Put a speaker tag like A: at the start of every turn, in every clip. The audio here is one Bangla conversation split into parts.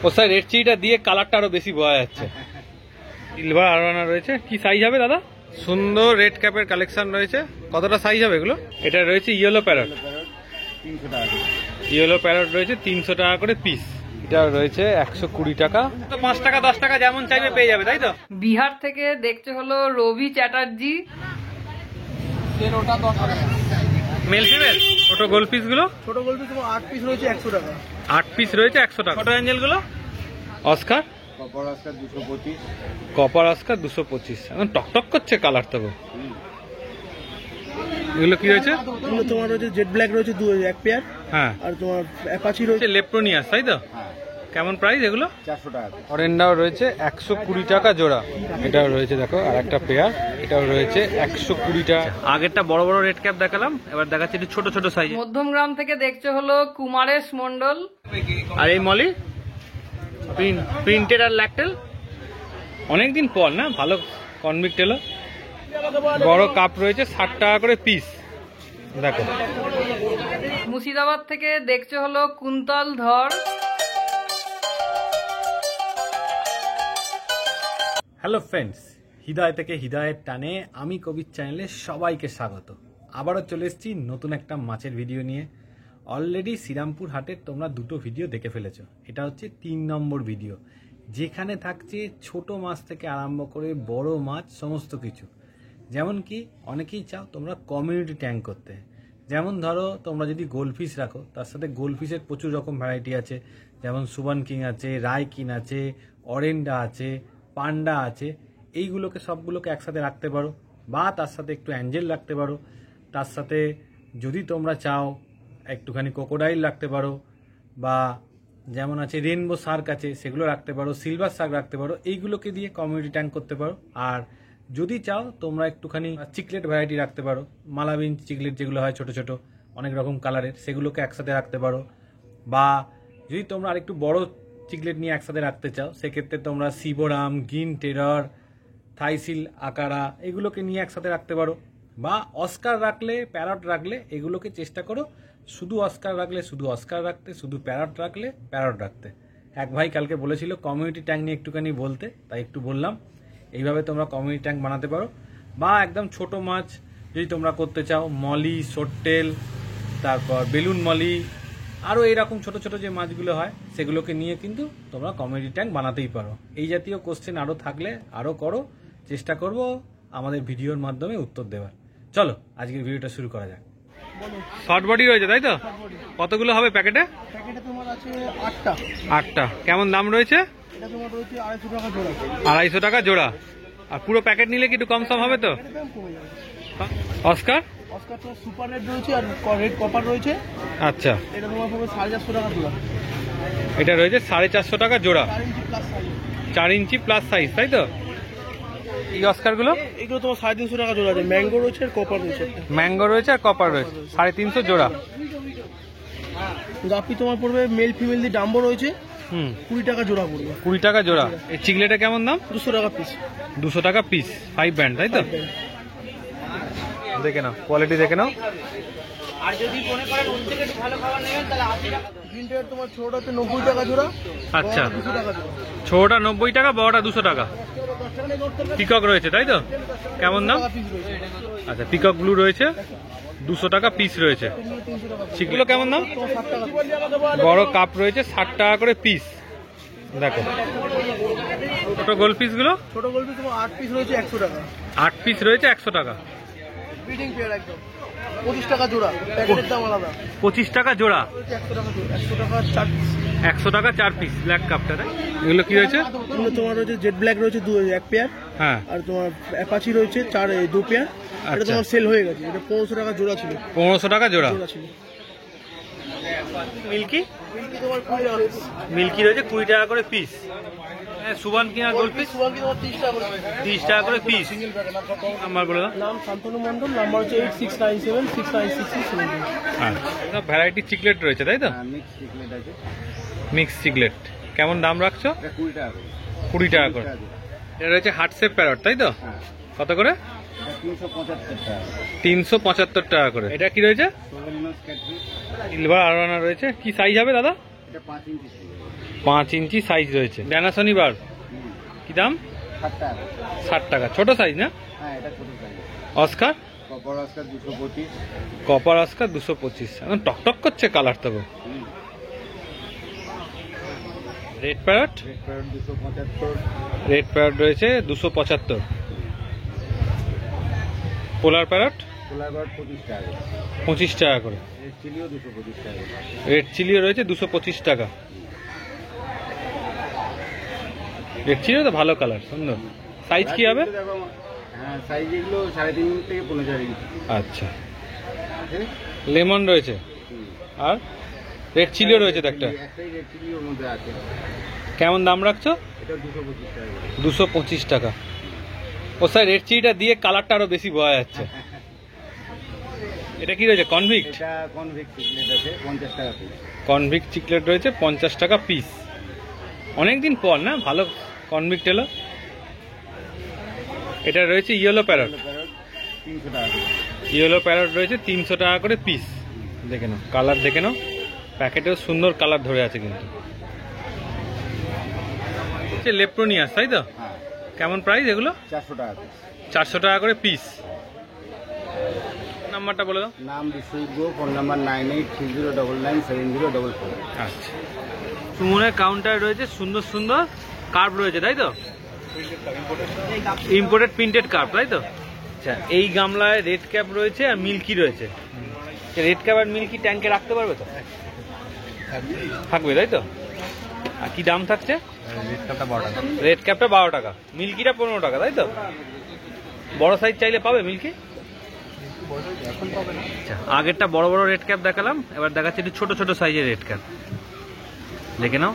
A: ও স্যার রেড চিলিটা দিয়ে কালারটা আরো বেশি বোঝা যাচ্ছে। সিলভার আরোয়ানা রয়েছে, কি সাইজ হবে দাদা? সুন্দর রেড ক্যাপের কালেকশন রয়েছে। কতটা সাইজ হবে এগুলো? এটা রয়েছে ইয়েলো প্যারট,
B: 300 টাকা।
A: ইয়েলো প্যারট রয়েছে 300 টাকা করে পিস। এটা রয়েছে 120 টাকা। তো 5 টাকা 10 টাকা যেমন চাইবে পেয়ে যাবে, তাই তো?
C: বিহার থেকে দেখতে হলো রবি চ্যাটার্জি,
B: ওটা 10 টাকা।
A: মেল ফিমেল ছোট গোল পিস গুলো,
B: ছোট গোল পিস 8 পিস রয়েছে 100 টাকা।
A: 8 পিস রয়েছে 100 টাকা। ছোট অ্যাঞ্জেল গুলো Oscar,
B: copper Oscar 225।
A: Copper Oscar 225। এখন টকটক করছে কালার তবে। এগুলো কি রয়েছে?
B: এগুলো তোমার রয়েছে জেড ব্ল্যাক রয়েছে এক পেয়ার।
A: হ্যাঁ,
B: আর তোমার অ্যাপাচি রয়েছে
A: লেপ্রোনিয়াস, তাই তো? কেমন প্রাইস এগুলো?
B: 400 টাকা।
A: অরেন্ডাও রয়েছে 120 টাকা জোড়া। এটাও রয়েছে দেখো আর একটা পেয়ার, এটাও রয়েছে 120 টাকা। আগেরটা বড় বড় রেড ক্যাপ দেখালাম, এবার দেখাচ্ছি একটু ছোট ছোট সাইজ।
C: মধ্যমগ্রাম থেকে দেখতে হলো কুমারেশ মন্ডল,
A: আর এই মলি প্রিন্টেড আর ল্যাকটেল, অনেকদিন পর না, ভালো কনভিক্ট এলো। বড় কাপ রয়েছে 60 টাকা করে পিস। দেখো
C: মুর্শিদাবাদ থেকে দেখতে হলো কুন্তল ধর।
A: হ্যালো ফ্রেন্ডস, হৃদয় থেকে হৃদয়ের টানে আমি কবির চ্যানেলে সবাইকে স্বাগত। আবারও চলে এসেছি নতুন একটা মাছের ভিডিও নিয়ে। অলরেডি শ্রীরামপুর হাটের তোমরা দুটো ভিডিও দেখে ফেলেছো, এটা হচ্ছে 3 নম্বর ভিডিও, যেখানে থাকছে ছোট মাছ থেকে আরম্ভ করে বড় মাছ সমস্ত কিছু। যেমন কি অনেকেই চাও তোমরা কমিউনিটি ট্যাঙ্ক করতে, যেমন ধরো তোমরা যদি গোলফিশ রাখো, তার সাথে গোলফিশের প্রচুর রকম ভ্যারাইটি আছে, যেমন সুবান কিং আছে, রায় কিং আছে, অরেন্ডা আছে, পান্ডা আছে। এইগুলোকে সবগুলোকে একসাথে রাখতে পারো, বা তার সাথে একটু অ্যাঞ্জেল রাখতে পারো, তার সাথে যদি তোমরা চাও একটুখানি ক্রোকোডাইল রাখতে পারো, বা যেমন আছে রেনবো শার্ক আছে সেগুলো রাখতে পারো, সিলভার শার্ক রাখতে পারো। এইগুলোকে দিয়ে কমিউনিটি ট্যাঙ্ক করতে পারো। আর যদি চাও তোমরা একটুখানি চিকলেট ভ্যারাইটি রাখতে পারো, মালাবিন চিকলেট যেগুলো হয় ছোট ছোট অনেক রকম কালারের, সেগুলোকে একসাথে রাখতে পারো। বা যদি তোমরা আরেকটু বড় চিকলেট নিয়ে একসাথে রাখতে চাও, সেক্ষেত্রে তোমরা সিবোরাম, গ্রিন টেরর, থাইসিল আকারা এগুলোকে নিয়ে একসাথে রাখতে পারো। বা অস্কার রাখলে, প্যারট রাখলে এগুলোকে চেষ্টা করো শুধু অস্কার রাখলে শুধু অস্কার রাখতে, শুধু প্যারট রাখলে প্যারট রাখতে। এক ভাই কালকে বলেছিল কমিউনিটি ট্যাঙ্ক নিয়ে একটুখানি বলতে, তাই একটু বললাম। এইভাবে তোমরা কমিউনিটি ট্যাঙ্ক বানাতে পারো। বা একদম ছোট মাছ যদি তোমরা করতে চাও, মলি, সোট্টেল, তারপর বেলুন মলি, আরও এইরকম ছোট ছোট যে মাছগুলো হয় সেগুলোকে নিয়ে কিন্তু তোমরা কমিউনিটি ট্যাঙ্ক বানাতেই পারো। এই জাতীয় কোশ্চেন আরও থাকলে আরও করো, চেষ্টা করব আমাদের ভিডিওর মাধ্যমে উত্তর দেওয়ার। চলো আজকের ভিডিওটা শুরু করা যাক। শর্ট বডি রয়েছে, তাই তো? কতগুলো হবে প্যাকেটে?
B: প্যাকেটে তোমার আছে 8টা।
A: 8টা। কেমন দাম রয়েছে?
B: এটা তোমার রয়েছে 250 টাকা জোড়া।
A: 250 টাকা জোড়া। আর পুরো প্যাকেট নিলে কি একটু কম সম হবে তো?
B: এর দাম কমে যাবে।
A: অস্কার
B: অস্কার তো সুপার রেড রয়েছে আর রেড কপার রয়েছে।
A: আচ্ছা,
B: এটা তোমার পড়বে 450 টাকা জোড়া।
A: এটা রয়েছে 450 টাকা জোড়া।
B: 4 ইঞ্চি প্লাস সাইজ।
A: 4 ইঞ্চি প্লাস সাইজ, তাই তো? এই অস্কারগুলো
B: এগুলো তোমার 350 টাকা জোড়া আছে। ম্যাঙ্গো রয়েছে আর কপার রয়েছে।
A: ম্যাঙ্গো রয়েছে আর কপার রয়েছে, 350 জোড়া।
B: গাপি তোমার পড়বে মেল ফিমেল দিয়ে ডাম্বো রয়েছে। 20 টাকা জোড়া পড়বে।
A: 20 টাকা জোড়া। এই চিকলেটা কেমন দাম?
B: 200 টাকা পিস।
A: 200 টাকা পিস, 5 ব্যান্ড, তাই তো? দেখে নাও কোয়ালিটি, দেখে নাও।
C: আর যদি মনে করেন ওর থেকে একটু ভালো খাবার নেবেন তাহলে 80 টাকা।
B: গ্রিনটার তোমার ছোটটা হচ্ছে 90 টাকা জোড়া।
A: আচ্ছা,
B: 200 টাকা জোড়া।
A: ছোটটা 90 টাকা, বড়টা 200 টাকা। পিকক রয়েছে, তাই তো? কেমন দাম? আচ্ছা, পিকক ব্লু রয়েছে 200 টাকা পিস রয়েছে। চিকগুলো কেমন দাম? বড় কাপ রয়েছে 60 টাকা করে পিস। দেখো ছোট গোল পিস গুলো,
B: ছোট গোল পিস তোমার 8 পিস রয়েছে 100 টাকা।
A: 8 পিস রয়েছে 100 টাকা।
B: ব্রিডিং পেয়ার একদম 25 টাকা জোড়া। প্যাকেটের দাম আলাদা।
A: 25 টাকা জোড়া।
B: 100 টাকা জোড়া। 100 টাকা 4 পিস।
A: 100 টাকা 4 পিস ব্ল্যাক কাপটা। এগুলো কি রয়েছে?
B: এগুলো তোমার রয়েছে জেড ব্ল্যাক রয়েছে এক পেয়ার।
A: হ্যাঁ,
B: আর তোমার অ্যাপাচি রয়েছে 2 পেয়ার। এটা তোমার সেল হয়ে গেছে। এটা 1500 টাকা জোড়া ছিল।
A: 1500 টাকা জোড়া
B: ছিল।
A: মিল্কি,
B: মিল্কি তোমার 20 টাকা পিস।
A: মিল্কি রয়েছে 20 টাকা করে পিস। সুবান কিনা গোল পিস
B: সুবাকি তোমার 30 টাকা করে।
A: 30 টাকা করে পিস। নাম্বার বলে দাও।
B: নাম শান্তনু মণ্ডল, নাম্বার হচ্ছে 8697696672।
A: হ্যাঁ, ভ্যারাইটি চিকলেট রয়েছে, তাই তো?
B: মিক্স চিকলেট আছে।
A: মিক্স চিকলেট কেমন দাম রাখছো?
B: 20 টাকা করে।
A: 20 টাকা করে। এটা রয়েছে হার্ট শেপ প্যারট, তাই তো? কত করে?
B: 375 টাকা।
A: 375 টাকা করে। এটা কি রয়েছে? সিলভার আরোয়ানা রয়েছে, কি সাইজ হবে দাদা?
B: এটা 5 ইঞ্চি।
A: 5 ইঞ্চি সাইজ রয়েছে। ড্যানাসনি বার কি দাম? 60 টাকা। ছোট সাইজ না?
B: হ্যাঁ, এটা ছোট size.
A: Oscar?
B: Copper Oscar 225।
A: Copper Oscar 225। এখন টকটক করছে কালার তবে। Red parrot?
B: Red parrot 275।
A: Red parrot রয়েছে 275। পোলার প্যারট?
B: পোলার প্যারট 25 টাকা।
A: 25 টাকা করে।
B: রেড চিলিও 225 টাকা।
A: রেড চিলিও রয়েছে 225 টাকা। রেড চিলিও তো ভালো কালার, সুন্দর। সাইজ কি হবে?
B: হ্যাঁ, সাইজ এগুলো 3.5 থেকে 15 ইঞ্চি।
A: আচ্ছা, লেমন রয়েছে আর রেড চিলিও রয়েছে তো একটা।
B: একটাই রেড চিলি ওর মধ্যে আছে।
A: কেমন দাম রাখছো?
B: এটা 225 টাকা।
A: 225 টাকা। ও স্যার, রেড চিলিটা দিয়ে কালারটা আরো বেশি বোঝা যাচ্ছে। এটা কি রয়েছে? কনভিক্ট?
B: এটা কনভিক্ট চিকলেট আছে 50 টাকা পিস।
A: কনভিক্ট চিকলেট রয়েছে 50 টাকা পিস। অনেকদিন পর না ভালো কনভিক্ট এলো। এটা রয়েছে ইয়েলো প্যারট।
B: প্যারট 300 টাকা পিস।
A: ইয়েলো প্যারট রয়েছে 300 টাকা করে পিস। দেখে নাও কালার, দেখে নাও, প্যাকেটেও সুন্দর কালার ধরে আছে কিন্তু। লেপ্রোনিয়াস তাই তো?
B: হ্যাঁ,
A: কেমন প্রাইস এগুলো?
B: 400 টাকা পিস।
A: 400 টাকা করে পিস। নাম্বারটা বলে দাও।
B: নাম বিশ্বজিৎ, ফোন নাম্বার 9830997044।
A: আচ্ছা, সুমনের কাউন্টার রয়েছে, সুন্দর সুন্দর কার্ভ রয়েছে তাই তো? ইম্পোর্টেড প্রিন্টেড কার্ভ তাই তো? আচ্ছা, এই গামলায় রেড ক্যাপ রয়েছে আর মিল্কি রয়েছে। রেড ক্যাপ আর মিল্কি ট্যাঙ্কে রাখতে পারবে তো? থাকবে তাই তো? আর কি দাম থাকছে? রেড ক্যাপটা 12 টাকা, মিল্কিটা 15 টাকা তাই তো? বড় সাইজ চাইলে পাবে মিল্কি? আচ্ছা, আগেরটা বড় বড় রেড ক্যাপ দেখালাম, এবার দেখাচ্ছি একটু ছোট ছোট সাইজের রেড ক্যাপ। দেখে নাও,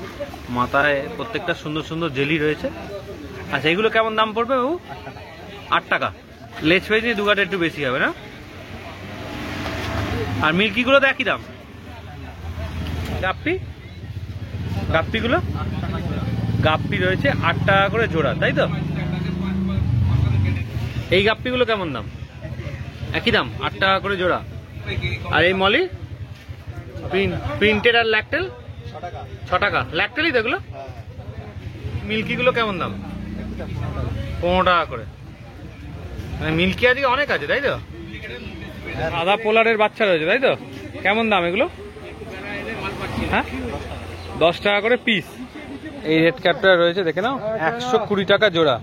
A: মাথায় প্রত্যেকটা সুন্দর সুন্দর জেলি রয়েছে। আচ্ছা, এগুলো কেমন দাম পড়বে বাবু? 8 টাকা। লেজ ফেজ নিয়ে দুগাটা একটু বেশি হবে না? আর মিল্কিগুলো তো একই দাম। গাপ্পি? গাপ্পিগুলো? গাপ্পি রয়েছে 8 টাকা করে জোড়া তাই তো? এই গাপ্পিগুলো কেমন দাম? একই দাম, 8 টাকা করে জোড়া। আর এই মলি প্রিন্টেড আর ল্যাকটেল 6 টাকা। ল্যাকটেলই দেখলো। মিল্কিগুলো কেমন দাম? 15 টাকা করে। মানে মিল্কি আজকে অনেক আছে তাই তো? আদা পোলারের বাচ্চা রয়েছে তাই তো? কেমন দাম এগুলো? হ্যাঁ, 10 টাকা করে পিস। এই রেড ক্যাপটা রয়েছে দেখে নাও, 120 টাকা জোড়া।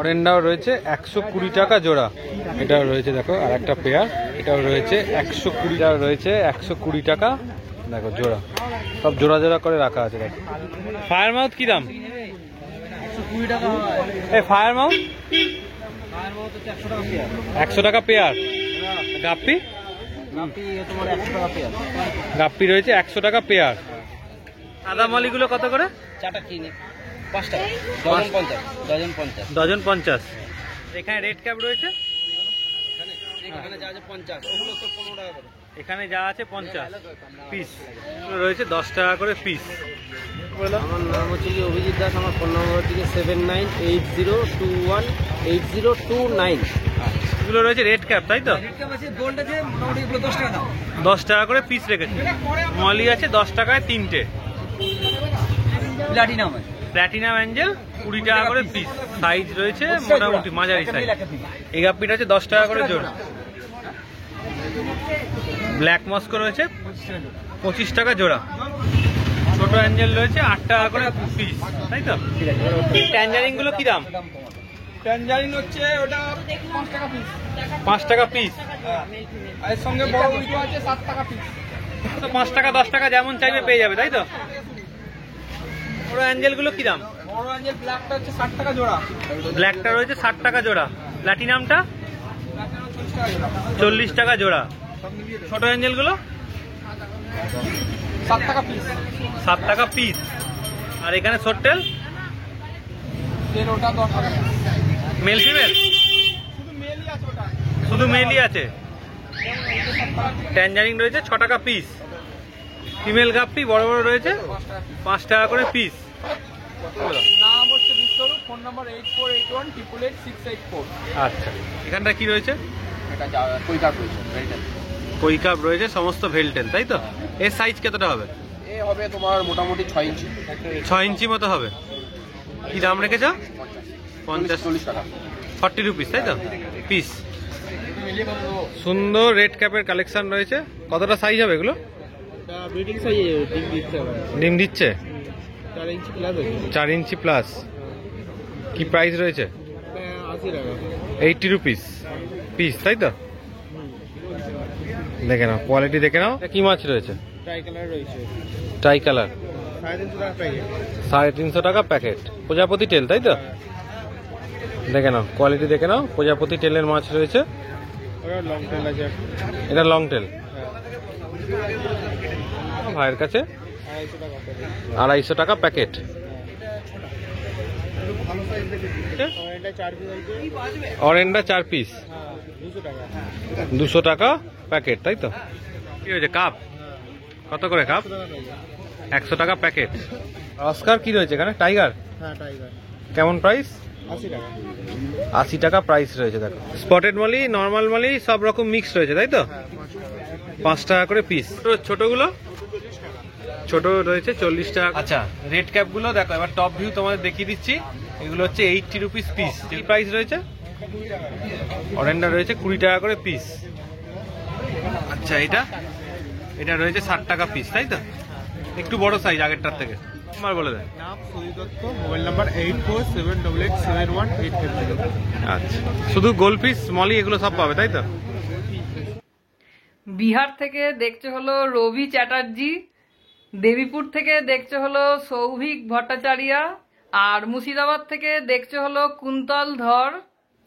A: অরেন্ডাও রয়েছে 120 টাকা জোড়া। এটাও রয়েছে দেখো, আর একটা পেয়ার, এটাও রয়েছে 120 টাকা রয়েছে, 120 টাকা দেখো জোড়া। সব জোড়া জোড়া করে রাখা আছে দেখো। ফায়ার মাউথ কি দাম?
B: 120 টাকা।
A: এই ফায়ার মাউথ 100 টাকা পেয়ার। গাপ্পি?
B: তোমার 100 টাকা পেয়ার।
A: গাপ্পি রয়েছে 100 টাকা পেয়ার। সাদা মলিগুলো কত করে?
C: চাটা কিনে 5 টাকা। ডজন 50। ডজন 50।
A: ডজন 50। এখানে রেড ক্যাপ রয়েছে,
C: এখানে যা আছে 50, ওগুলো তো 15 টাকা করে।
A: এখানে যা আছে 50 পিস রয়েছে, 10 টাকা করে পিস।
C: আমার নাম হচ্ছে কি অভিজিৎ দাস, আমার ফোন নম্বর হচ্ছে কি 7980218029।
A: এগুলো রয়েছে রেড ক্যাপ তাই তো?
C: গোল্ড আছে মোটামুটি এগুলো 10 টাকা দাম।
A: 10 টাকা করে পিস রেখেছে। মলি আছে 10 টাকায় 3টে।
C: প্লাটিনাম আছে।
A: প্ল্যাটিনাম অ্যাঞ্জেল 20 টাকা করে পিস। সাইজ রয়েছে মোটামুটি মাঝারি সাইজ। এই গাপ্পিটা আছে 10 টাকা করে জোড়া। ব্ল্যাক মস্কো রয়েছে 25 টাকা জোড়া। ছোট অ্যাঞ্জেল রয়েছে 8 টাকা করে পিস তাই তো? ট্যাঞ্জারিন গুলো কি দাম?
B: ট্যাঞ্জারিন হচ্ছে ওটা 5 টাকা পিস।
A: 5 টাকা পিস।
B: এর সঙ্গে বড় উইটো আছে 7 টাকা পিস।
A: তো 5 টাকা 10 টাকা যেমন চাইবে পেয়ে যাবে তাই তো? বড় অ্যাঞ্জেল গুলো কি দাম?
B: বড় অ্যাঞ্জেল ব্ল্যাকটা হচ্ছে 60 টাকা জোড়া।
A: ব্ল্যাকটা রয়েছে 60 টাকা জোড়া। প্ল্যাটিনামটা 40 টাকা জোড়া। ছোট অ্যাঞ্জেল গুলো
B: 7 টাকা পিস।
A: 7 টাকা পিস। আর এখানে সোটটেল
B: এর ওটা 10 টাকা পিস।
A: Male female?
B: শুধু মেলই আছে ওটা।
A: শুধু মেলই আছে। ট্যাঞ্জারিন রয়েছে 6 টাকা পিস। ফিমেল গাপ্পি বড় বড় রয়েছে 5 টাকা করে পিস।
B: নাম হচ্ছে বিশ্বরূপ, ফোন নাম্বার 8481888684।
A: আচ্ছা, এখানটা কি রয়েছে?
B: এটা কই কাপ রয়েছে, ভেলটেল।
A: কই কাপ রয়েছে সমস্ত ভেলটেল তাই তো? এর সাইজ কতটা হবে?
B: এ
D: হবে তোমার মোটামুটি 6 ইঞ্চি
A: 6 ইঞ্চি মতো হবে। কি দাম রেখেছ?
D: 40 টাকা
A: 40 রুপিস, তাই তো পিস। সুন্দর রেড ক্যাপের কালেকশন রয়েছে। কতটা সাইজ হবে এগুলো?
B: ব্রিডিং সাইজে ডিম দিচ্ছে আবার।
A: ডিম দিচ্ছে
B: 4 ইঞ্চি প্লাস আছে।
A: 4 ইঞ্চি প্লাস। কি প্রাইস রয়েছে?
B: 80 টাকা
A: 80 রুপিস পিস, তাই তো? দেখে নাও কোয়ালিটি, দেখে নাও। কি মাছ রয়েছে?
B: ট্রাই কালার রয়েছে,
A: ট্রাই কালার
B: 350 টাকা প্যাকেট।
A: 350 টাকা প্যাকেট। প্রজাপতি টেল, তাই তো? দেখে নাও কোয়ালিটি, দেখে নাও। প্রজাপতি টেলের মাছ রয়েছে।
B: ওরা লং টেল আছে,
A: এটা লং টেল। ভাইয়ের কাছে
B: 250 টাকা
A: 250 টাকা
B: প্যাকেট।
A: প্যাকেট।
B: এটা 4 পিস আছে,
A: অরেন্ডা 4 পিস
B: 200 টাকা।
A: 200 টাকা প্যাকেট, তাই তো? কি হয়েছে কাপ? কত করে কাপ? 100 টাকা প্যাকেট। অস্কার কি রয়েছে এখানে? টাইগার
B: হ্যাঁ টাইগার
A: কেমন প্রাইস?
B: 80 টাকা।
A: 80 টাকা প্রাইস রয়েছে। দেখো স্পটেড মালি, নর্মাল মালি সব রকম মিক্স রয়েছে, তাই তো? 5 টাকা করে পিস। ছোটগুলো ছোট রয়েছে 40 টাকা। আচ্ছা, রেড ক্যাপ গুলো দেখো এবার টপ ভিউ তোমাদের দেখিয়ে দিচ্ছি। এগুলো হচ্ছে 80 রুপিস পিস। কি প্রাইস রয়েছে? অরেন্ডা রয়েছে 20 টাকা করে পিস। আচ্ছা, এটা রয়েছে 60 টাকা পিস, তাই তো? একটু বড় সাইজ আগেরটার থেকে। আমার বলে দেন।
B: নাম সুজিত দত্ত, মোবাইল নাম্বার 8478871850।
A: আচ্ছা, শুধু গোল্ডফিশ, মলি এগুলো সব পাবে, তাই তো?
E: বিহার থেকে দেখছে হলো রবি চ্যাটার্জি, দেবীপুর থেকে দেখছে হলো সৌভিক ভট্টাচার্য, আর মুর্শিদাবাদ থেকে দেখছে হলো কুন্তল ধর,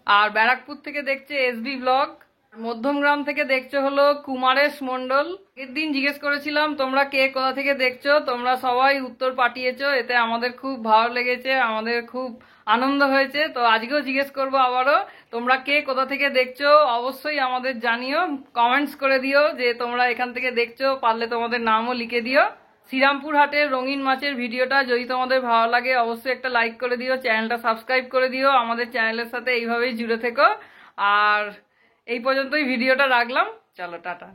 E: আর ব্যারাকপুর থেকে দেখছে এসবি ব্লগ, মধ্যমগ্রাম থেকে দেখছে হলো কুমারেশ মন্ডল। এর দিন জিজ্ঞেস করেছিলাম তোমরা কে কোথা থেকে দেখছো, তোমরা সবাই উত্তর পাঠিয়েছো, এতে আমাদের খুব ভালো লেগেছে, আমাদের খুব আনন্দ হয়েছে। তো আজকেও জিজ্ঞেস করবো আবারও, তোমরা কে কোথা থেকে দেখছো অবশ্যই আমাদের জানিও, কমেন্টস করে দিও যে তোমরা এখান থেকে দেখছো, পারলে তোমাদের নামও লিখে দিও। শ্রীরামপুর হাটের রঙিন মাছের ভিডিওটা যদি তোমাদের ভালো লাগে অবশ্যই একটা লাইক করে দিও, চ্যানেলটা সাবস্ক্রাইব করে দিও, আমাদের চ্যানেলের সাথে এইভাবেই জুড়ে থেকো। আর এই পর্যন্তই ভিডিওটা রাখলাম, চলো টাটা।